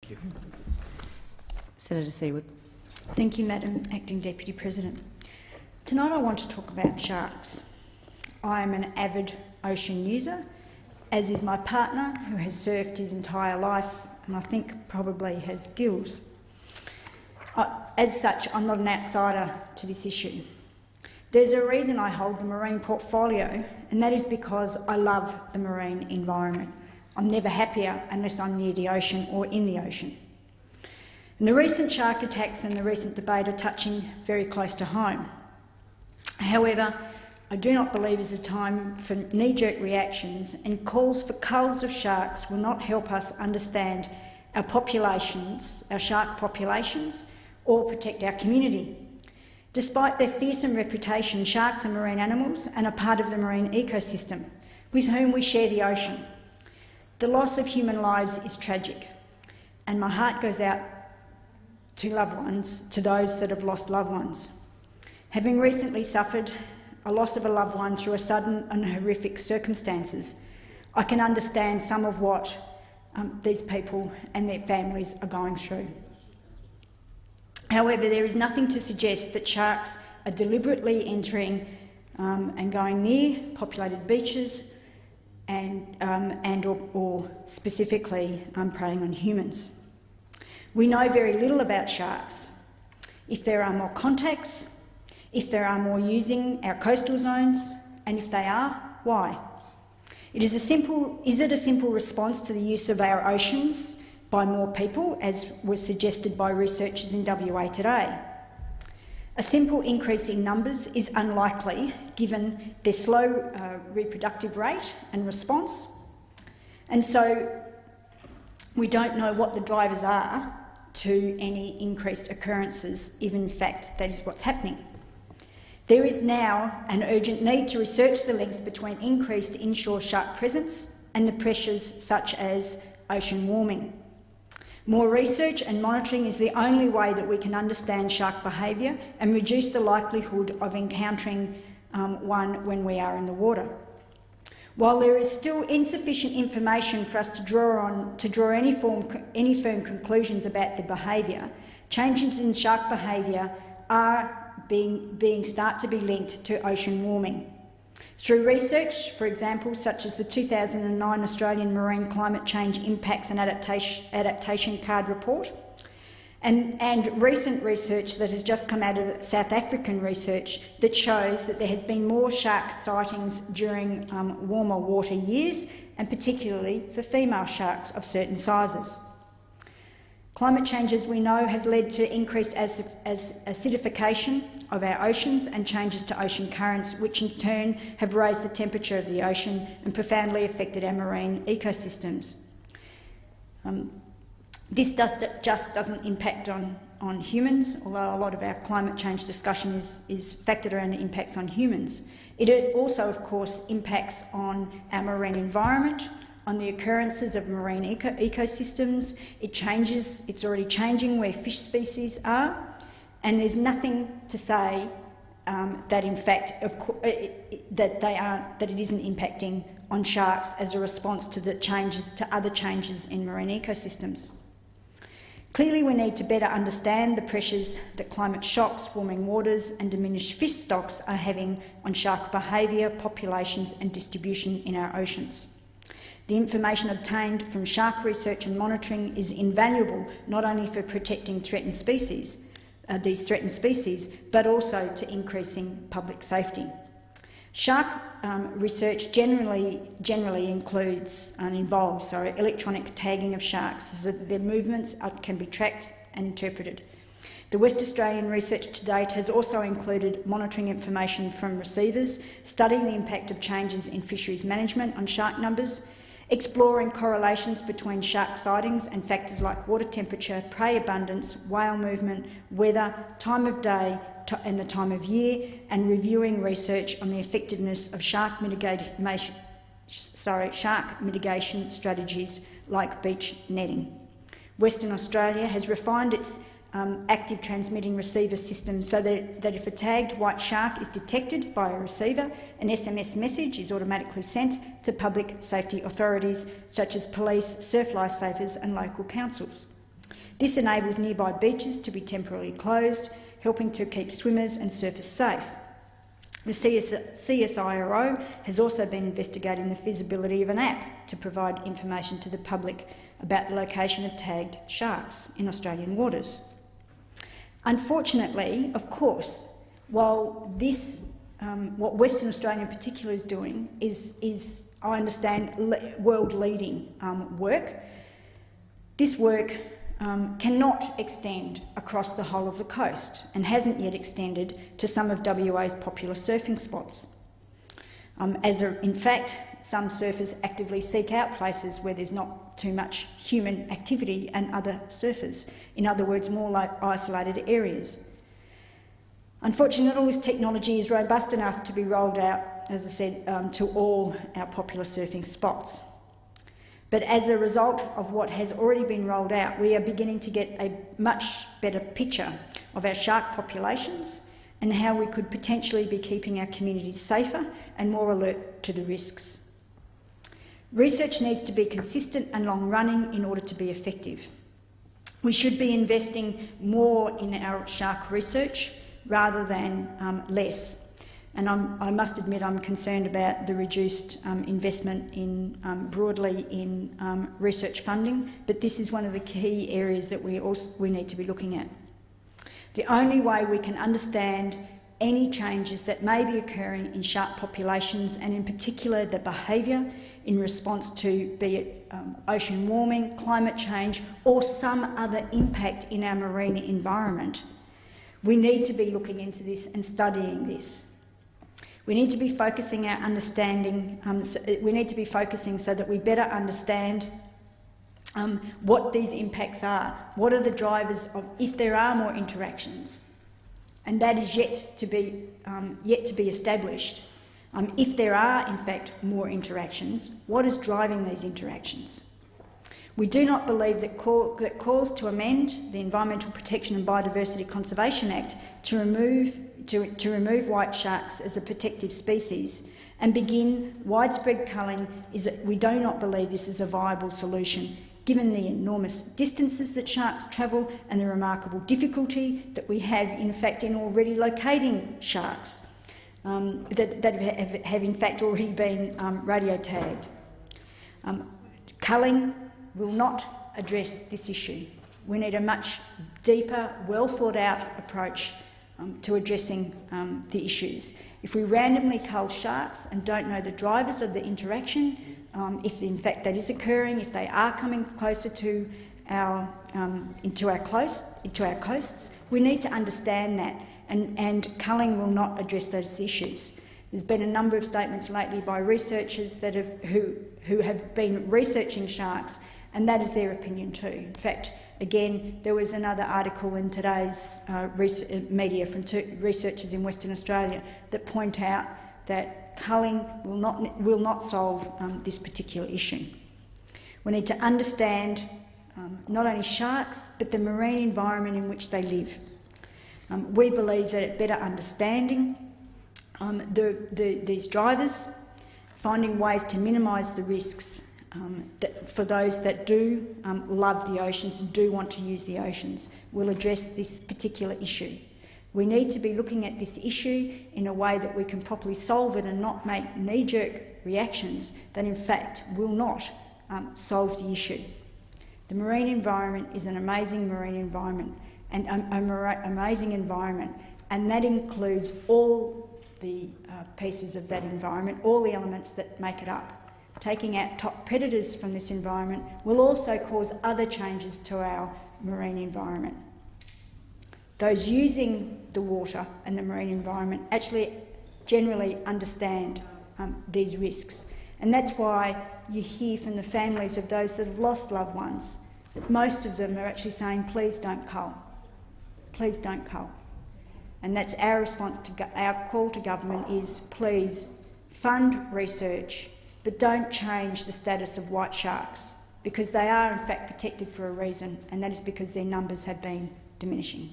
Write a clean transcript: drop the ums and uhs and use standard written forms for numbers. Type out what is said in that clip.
Thank you. Senator Siewert. Thank you, Madam Acting Deputy President. Tonight I want to talk about sharks. I am an avid ocean user, as is my partner, who has surfed his entire life and I think probably has gills. As such, I'm not an outsider to this issue. There's a reason I hold the marine portfolio, and that is because I love the marine environment. I'm never happier unless I'm near the ocean or in the ocean. And the recent shark attacks and the recent debate are touching very close to home. However, I do not believe is the time for knee-jerk reactions, and calls for culls of sharks will not help us understand our populations, our shark populations, or protect our community. Despite their fearsome reputation, sharks are marine animals and are part of the marine ecosystem, with whom we share the ocean. The loss of human lives is tragic, and my heart goes out to loved ones, to those that have lost loved ones. Having recently suffered a loss of a loved one through a sudden and horrific circumstances, I can understand some of what these people and their families are going through. However, there is nothing to suggest that sharks are deliberately entering and going near populated beaches or specifically preying on humans. We know very little about sharks. If there are more contacts, if there are more using our coastal zones, and if they are, why? Is it a simple response to the use of our oceans by more people, as was suggested by researchers in WA today? A simple increase in numbers is unlikely given their slow reproductive rate and response, and so we don't know what the drivers are to any increased occurrences, if in fact that is what's happening. There is now an urgent need to research the links between increased inshore shark presence and the pressures such as ocean warming. More research and monitoring is the only way that we can understand shark behaviour and reduce the likelihood of encountering one when we are in the water. While there is still insufficient information for us to draw any firm conclusions about the behaviour, changes in shark behaviour are start to be linked to ocean warming. Through research, for example, such as the 2009 Australian Marine Climate Change Impacts and Adaptation Card Report, and recent research that has just come out of South African research that shows that there has been more shark sightings during warmer water years, and particularly for female sharks of certain sizes. Climate change, as we know, has led to increased acidification of our oceans and changes to ocean currents, which in turn have raised the temperature of the ocean and profoundly affected our marine ecosystems. This just doesn't impact on humans, although a lot of our climate change discussion is factored around the impacts on humans. It also, of course, impacts on our marine environment, on the occurrences of marine ecosystems. It's already changing where fish species are, and there's nothing to say that in fact that it isn't impacting on sharks as a response to other changes in marine ecosystems. Clearly, we need to better understand the pressures that climate shocks, warming waters and diminished fish stocks are having on shark behaviour, populations and distribution in our oceans. The information obtained from shark research and monitoring is invaluable, not only for protecting threatened species, but also to increasing public safety. Shark research generally involves electronic tagging of sharks so that their movements can be tracked and interpreted. The West Australian research to date has also included monitoring information from receivers, studying the impact of changes in fisheries management on shark numbers, exploring correlations between shark sightings and factors like water temperature, prey abundance, whale movement, weather, time of day and the time of year, and reviewing research on the effectiveness of shark mitigation strategies like beach netting. Western Australia has refined its active transmitting receiver system so that if a tagged white shark is detected by a receiver, an SMS message is automatically sent to public safety authorities such as police, surf lifesavers and local councils. This enables nearby beaches to be temporarily closed, helping to keep swimmers and surfers safe. The CSIRO has also been investigating the feasibility of an app to provide information to the public about the location of tagged sharks in Australian waters. Unfortunately, of course, while this, what Western Australia in particular is doing is I understand, world-leading work, this work cannot extend across the whole of the coast and hasn't yet extended to some of WA's popular surfing spots. In fact, some surfers actively seek out places where there's not too much human activity and other surfers. In other words, more like isolated areas. Unfortunately, not all this technology is robust enough to be rolled out, as I said, to all our popular surfing spots. But as a result of what has already been rolled out, we are beginning to get a much better picture of our shark populations and how we could potentially be keeping our communities safer and more alert to the risks. Research needs to be consistent and long-running in order to be effective. We should be investing more in our shark research rather than less. And I must admit I'm concerned about the reduced investment in broadly in research funding, but this is one of the key areas that we need to be looking at. The only way we can understand any changes that may be occurring in shark populations, and in particular the behaviour in response to, be it ocean warming, climate change, or some other impact in our marine environment, we need to be looking into this and studying this. We need to be focusing our understanding, we need to be focusing so that we better understand what these impacts are, what are the drivers of, if there are more interactions, and that is yet to be established. If there are, in fact, more interactions, what is driving these interactions? We do not believe that calls to amend the Environmental Protection and Biodiversity Conservation Act to remove white sharks as a protective species and begin widespread culling we do not believe this is a viable solution, given the enormous distances that sharks travel and the remarkable difficulty that we have, in fact, in already locating sharks that have in fact already been radio tagged. Culling will not address this issue. We need a much deeper, well thought out approach to addressing the issues. If we randomly cull sharks and don't know the drivers of the interaction, if in fact that is occurring, if they are coming closer to into our coasts, we need to understand that, and culling will not address those issues. There's been a number of statements lately by researchers that who have been researching sharks, and that is their opinion too. In fact, again, there was another article in today's media from two researchers in Western Australia that point out that culling will not solve this particular issue. We need to understand not only sharks, but the marine environment in which they live. We believe that better understanding these drivers, finding ways to minimise the risks for those that do love the oceans and do want to use the oceans, will address this particular issue. We need to be looking at this issue in a way that we can properly solve it and not make knee-jerk reactions that in fact will not solve the issue. The marine environment is an amazing marine environment and amazing environment, and that includes all the pieces of that environment, all the elements that make it up. Taking out top predators from this environment will also cause other changes to our marine environment. Those using the water and the marine environment actually generally understand these risks, and that's why you hear from the families of those that have lost loved ones that most of them are actually saying, please don't cull, please don't cull. And that's our response to our call to government is, please fund research, but don't change the status of white sharks, because they are in fact protected for a reason, and that is because their numbers have been diminishing.